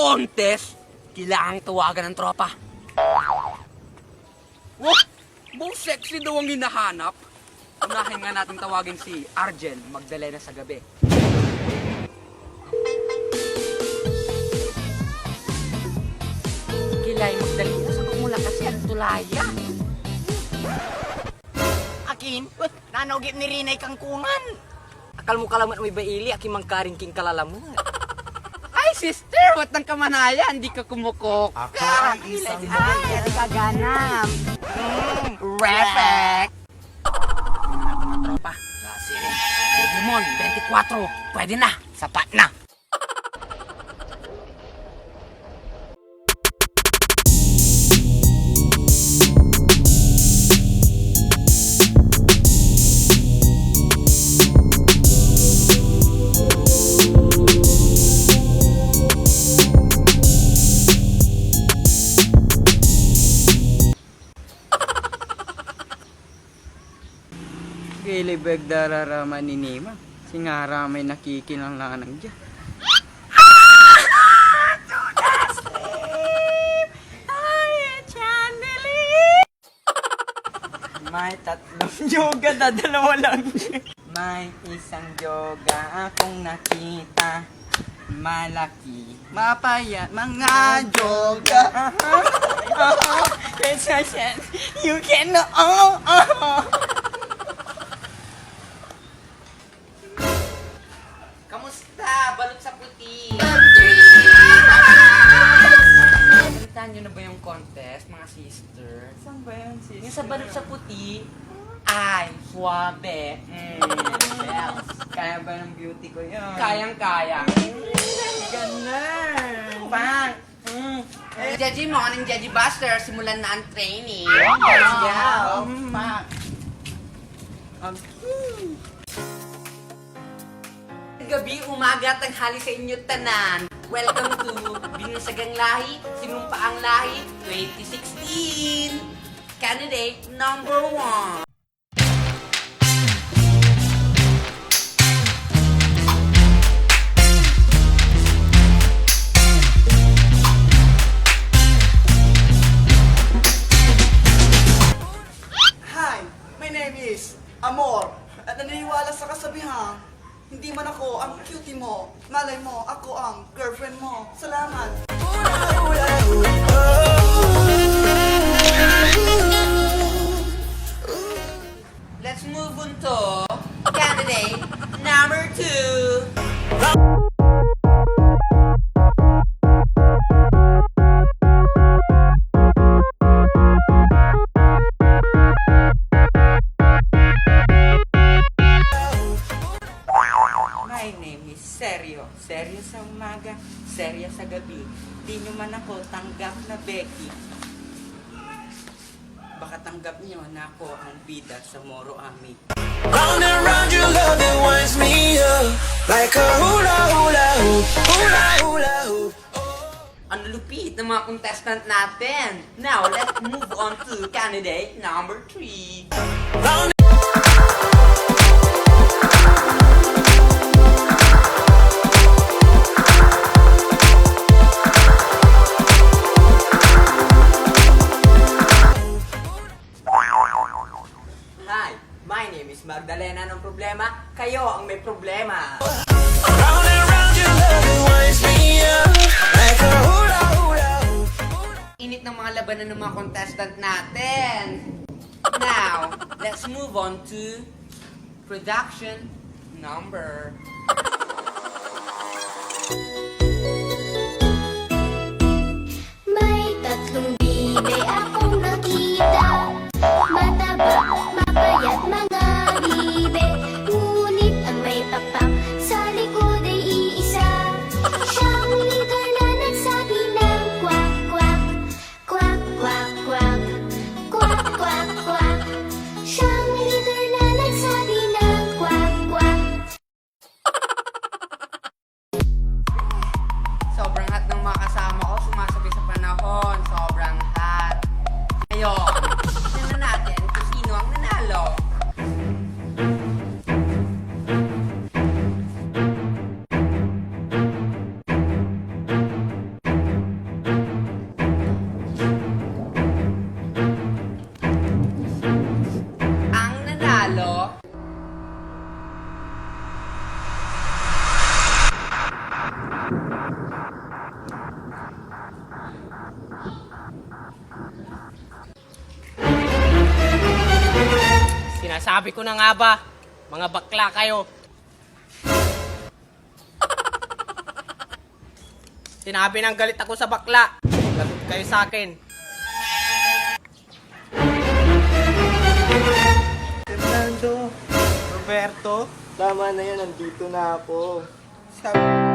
contest, kailangang tawagan ng tropa. Wow! Buong sexy daw ang hinahanap. Unahin nga natin tawagin si Arjen Magdalena sa gabi. Kilay Magdalena sa kumula kasi ang tulaya. Akin, nanogip ni Rinay kangkungan. Akal mo kalaman may baili, aki mangkaring king kalalamu. Ay, sister, wat ng kamanaya, hindi ka kumukok. Ako ang isang ay, kaganam. Reflect! Mga tropa, si Digimon, 24, pwede na, sapat na. Kilibeg dararama ni Nima. Singara may nakikinanglangan dyan. May tatlong yoga, dadalawa lang. May isang yoga akong nakita. Malaki, mapayat, mga yoga. You can Kamusta? Balot sa puti. Nalitan nyo na ba yung contest, mga sister? Saan ba yan, sis? Yung sa balot sa puti, ay, suwabe. Kaya ba ng beauty ko yun? Kayang-kaya. Ganun! Bang! Jeji morning, Jeji Buster. Simulan na ang training. Let's go! Pak! Gabi, umaga, tanghali sa inyo tanan. Welcome to Binunsagang Lahi, Sinumpaang Lahi 2016. Candidate number 1. Hi, my name is Amor at naniniwala sa kasabihan, hindi man ako ang cutie mo, malay mo, ako ang girlfriend mo. Salamat! Let's move on to candidate number 2. My name is Seryo. Seryo sa umaga, seryo sa gabi. Di nyo man ako tanggap na Becky. Baka tanggap nyo na ako ang bida sa Moro Ami. Round and round your love, it winds me up like a hula hula hoop, hula hula hoop. Ang lupit ng mga contestant natin. Now, let's move on to candidate number 3. Round Hi, my name is Magdalena. Anong problema? Kayo ang may problema. round and round your love, it winds me up like a hula hula hoop. Init ng mga labanan ng mga contestant natin. Now, let's move on to production number. May tatlong bibe akong nakita. Mataba, mapayat mga bibe. Ngunit ang may pakpak sa likod ay iisa. Siyang leader na nagsabi ng kwak, kwak. Kwak, kwak, kwak. Kwak, kwak, kwak. Siyang leader na nagsabi ng kwak, kwak. Sinasabi ko na nga ba, mga bakla kayo. Sinabi ng galit ako sa bakla. Lagot kayo sa akin. Fernando, Roberto, tama na yan, nandito na ako. Sabi,